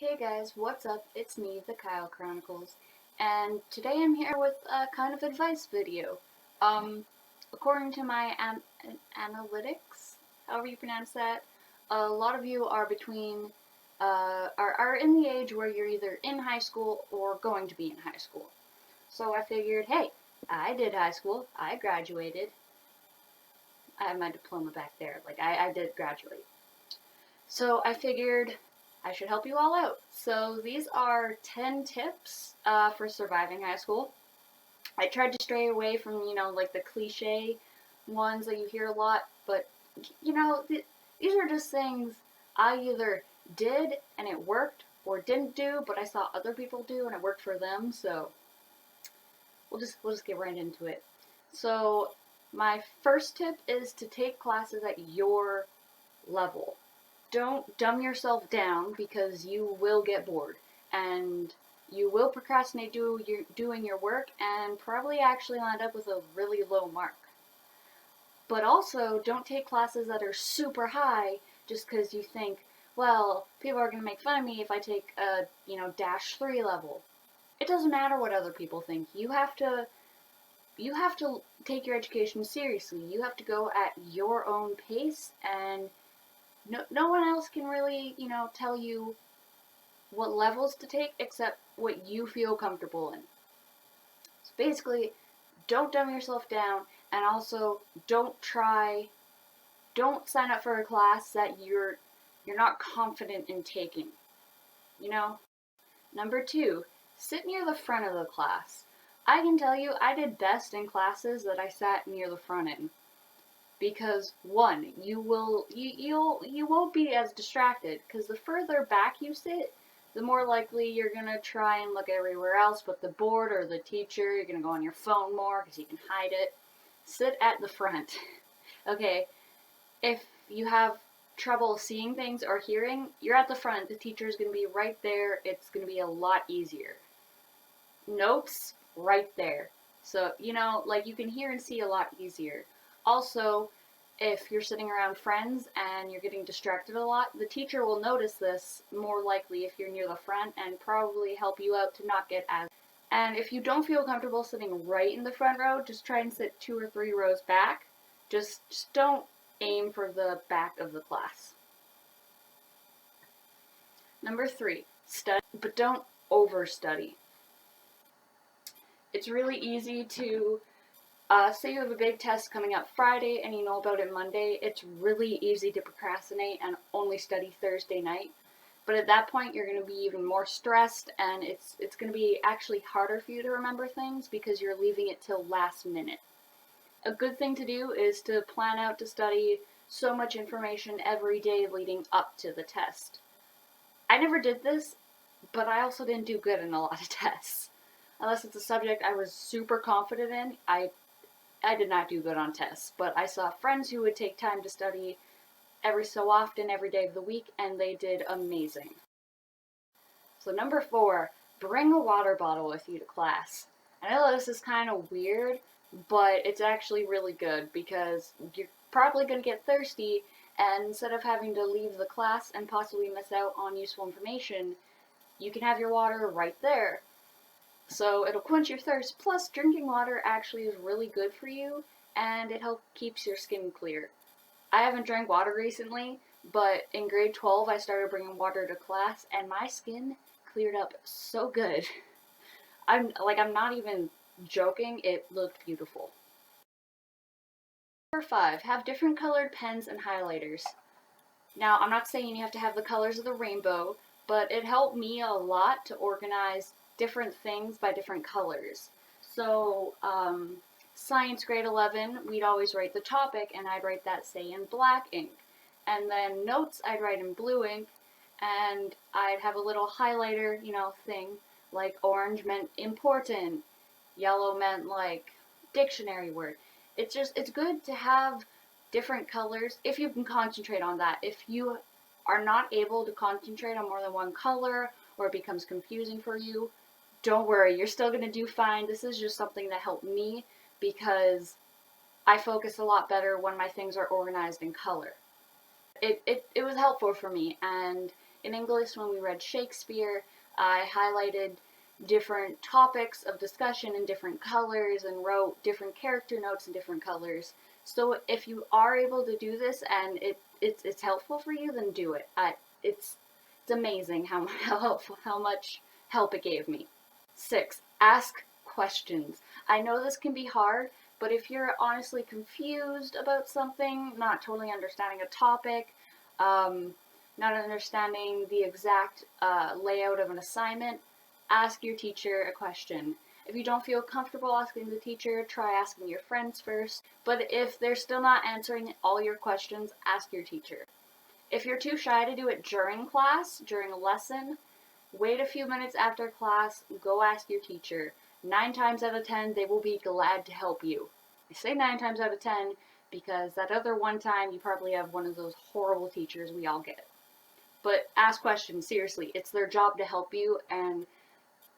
Hey guys, what's up? It's me, the-kyle-chronicles, and today I'm here with a kind of advice video. According to my analytics, however you pronounce that, a lot of you are between, are in the age where you're either in high school or going to be in high school. So I figured, hey, I did high school, I graduated, I have my diploma back there, I did graduate. So I figured I should help you all out. So these are 10 tips for surviving high school. I tried to stray away from, like the cliche ones that you hear a lot, but, these are just things I either did and it worked or didn't do, but I saw other people do and it worked for them, so we'll just get right into it. So my first tip is to take classes at your level. Don't dumb yourself down because you will get bored and you will procrastinate doing your work and probably actually end up with a really low mark. But also, don't take classes that are super high just because you think, well, people are going to make fun of me if I take a, -3 level. It doesn't matter what other people think. You have to take your education seriously. You have to go at your own pace, and no one else can really, tell you what levels to take except what you feel comfortable in. So basically, don't dumb yourself down, and also don't sign up for a class that you're not confident in taking. You know? Number 2, sit near the front of the class. I can tell you I did best in classes that I sat near the front in. Because one, you won't be as distracted, because the further back you sit, the more likely you're gonna try and look everywhere else but the board or the teacher. You're gonna go on your phone more because you can hide it. Sit at the front. Okay, if you have trouble seeing things or hearing, you're at the front. The teacher's gonna be right there. It's gonna be a lot easier. Notes, right there. So, you can hear and see a lot easier. Also, if you're sitting around friends and you're getting distracted a lot, the teacher will notice this more likely if you're near the front and probably help you out to not get as. And if you don't feel comfortable sitting right in the front row, just try and sit 2 or 3 rows back. Just don't aim for the back of the class. Number 3, study, but don't overstudy. It's really easy to, say you have a big test coming up Friday and you know about it Monday, it's really easy to procrastinate and only study Thursday night. But at that point, you're going to be even more stressed, and it's going to be actually harder for you to remember things because you're leaving it till last minute. A good thing to do is to plan out to study so much information every day leading up to the test. I never did this, but I also didn't do good in a lot of tests. Unless it's a subject I was super confident in, I did not do good on tests. But I saw friends who would take time to study every so often, every day of the week, and they did amazing. So number 4, bring a water bottle with you to class. I know this is kind of weird, but it's actually really good because you're probably going to get thirsty, and instead of having to leave the class and possibly miss out on useful information, you can have your water right there. So it'll quench your thirst, plus drinking water actually is really good for you, and it keeps your skin clear. I haven't drank water recently, but in grade 12 I started bringing water to class, and my skin cleared up so good. I'm not even joking, it looked beautiful. Number 5, have different colored pens and highlighters. Now, I'm not saying you have to have the colors of the rainbow, but it helped me a lot to organize different things by different colors. So, science grade 11, we'd always write the topic, and I'd write that, say, in black ink. And then notes, I'd write in blue ink, and I'd have a little highlighter, thing, like orange meant important, yellow meant, like, dictionary word. It's good to have different colors if you can concentrate on that. If you are not able to concentrate on more than one color, or it becomes confusing for you, don't worry, you're still going to do fine. This is just something that helped me because I focus a lot better when my things are organized in color. It was helpful for me, and In English, when we read Shakespeare, I highlighted different topics of discussion in different colors and wrote different character notes in different colors. So if you are able to do this and it's helpful for you, then do it. It's amazing how much help it gave me. 6. Ask questions. I know this can be hard, but if you're honestly confused about something, not totally understanding a topic, not understanding the exact layout of an assignment, ask your teacher a question. If you don't feel comfortable asking the teacher, try asking your friends first. But if they're still not answering all your questions, ask your teacher. If you're too shy to do it during class, during a lesson, wait a few minutes after class, go ask your teacher. 9 times out of 10, they will be glad to help you. I say 9 times out of 10 because that other one time you probably have one of those horrible teachers we all get. But ask questions, seriously. It's their job to help you, and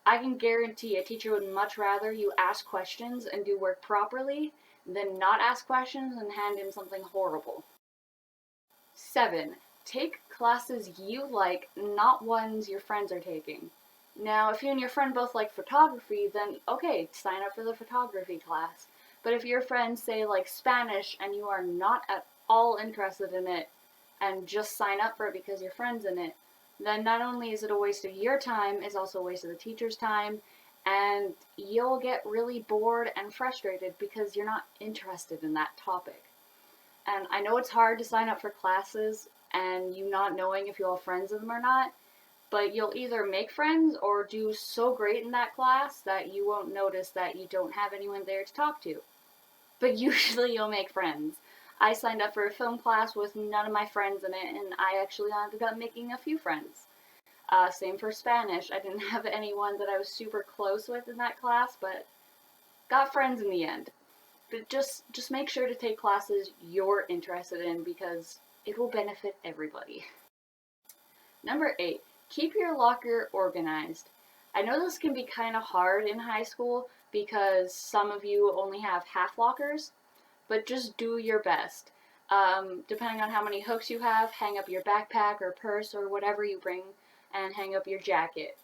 I can guarantee a teacher would much rather you ask questions and do work properly than not ask questions and hand in something horrible. 7. Take classes you like, not ones your friends are taking. Now, if you and your friend both like photography, then okay, sign up for the photography class. But if your friends say like Spanish and you are not at all interested in it and just sign up for it because your friend's in it, then not only is it a waste of your time, it's also a waste of the teacher's time, and you'll get really bored and frustrated because you're not interested in that topic. And I know it's hard to sign up for classes and you not knowing if you'll have friends in them or not, but you'll either make friends or do so great in that class that you won't notice that you don't have anyone there to talk to. But usually you'll make friends. I signed up for a film class with none of my friends in it, and I actually ended up making a few friends. Same for Spanish. I didn't have anyone that I was super close with in that class, but got friends in the end. But just make sure to take classes you're interested in because it will benefit everybody. Number 8, keep your locker organized. I know this can be kind of hard in high school because some of you only have half lockers, but just do your best. Depending on how many hooks you have, hang up your backpack or purse or whatever you bring and hang up your jacket.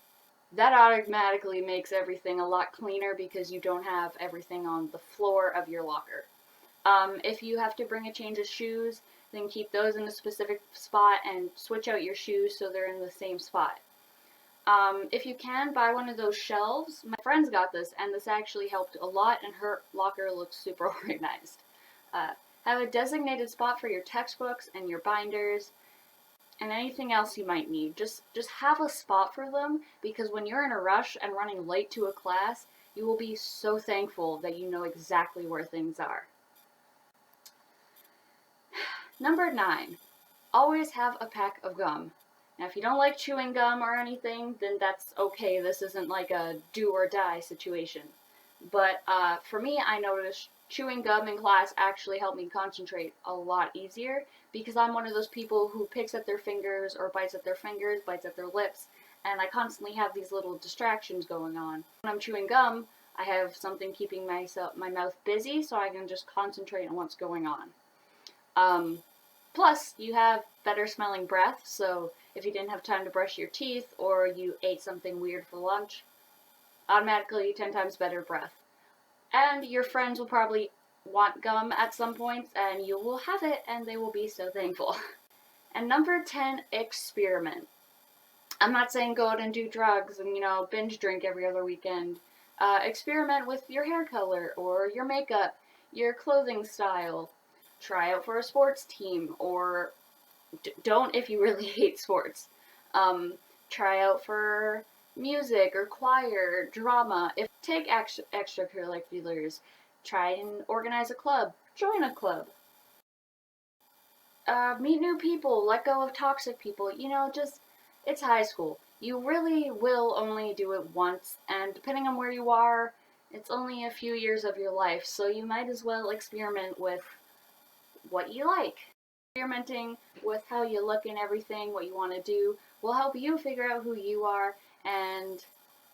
That automatically makes everything a lot cleaner because you don't have everything on the floor of your locker. If you have to bring a change of shoes, then keep those in a specific spot and switch out your shoes so they're in the same spot. If you can, buy one of those shelves. My friends got this, and this actually helped a lot, and her locker looks super organized. Have a designated spot for your textbooks and your binders and anything else you might need. Just have a spot for them, because when you're in a rush and running late to a class, you will be so thankful that you know exactly where things are. Number 9, always have a pack of gum. Now, if you don't like chewing gum or anything, then that's okay. This isn't like a do or die situation. But for me, I noticed chewing gum in class actually helped me concentrate a lot easier because I'm one of those people who picks at their fingers or bites at their fingers, bites at their lips, and I constantly have these little distractions going on. When I'm chewing gum, I have something keeping my mouth busy so I can just concentrate on what's going on. Plus, you have better smelling breath, so if you didn't have time to brush your teeth or you ate something weird for lunch, automatically 10 times better breath. And your friends will probably want gum at some point, and you will have it, and they will be so thankful. And number 10, experiment. I'm not saying go out and do drugs and, binge drink every other weekend. Experiment with your hair color or your makeup, your clothing style. Try out for a sports team, or don't if you really hate sports. Try out for music or choir, drama. If take extracurriculars, try and organize a club, join a club. Meet new people, let go of toxic people. It's high school. You really will only do it once, and depending on where you are, it's only a few years of your life, so you might as well experiment with what you like. Experimenting with how you look and everything, what you want to do, will help you figure out who you are and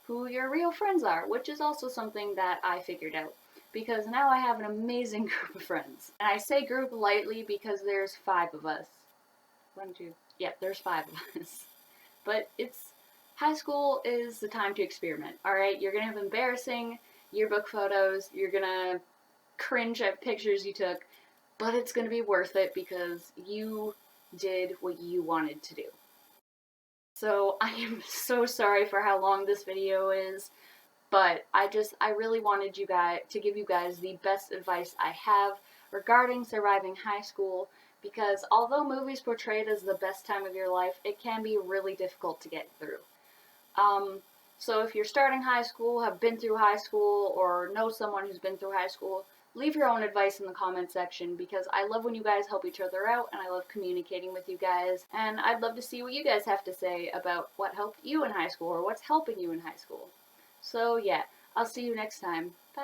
who your real friends are, which is also something that I figured out, because now I have an amazing group of friends. And I say group lightly because there's 5 of us. There's 5 of us. but high school is the time to experiment, alright? You're gonna have embarrassing yearbook photos, you're gonna cringe at pictures you took, but it's gonna be worth it because you did what you wanted to do. So I am so sorry for how long this video is, but I really wanted you guys to give you guys the best advice I have regarding surviving high school, because although movies portray it as the best time of your life, it can be really difficult to get through. Um, so if you're starting high school, have been through high school, or know someone who's been through high school, leave your own advice in the comment section, because I love when you guys help each other out and I love communicating with you guys, and I'd love to see what you guys have to say about what helped you in high school or what's helping you in high school. So yeah, I'll see you next time. Bye.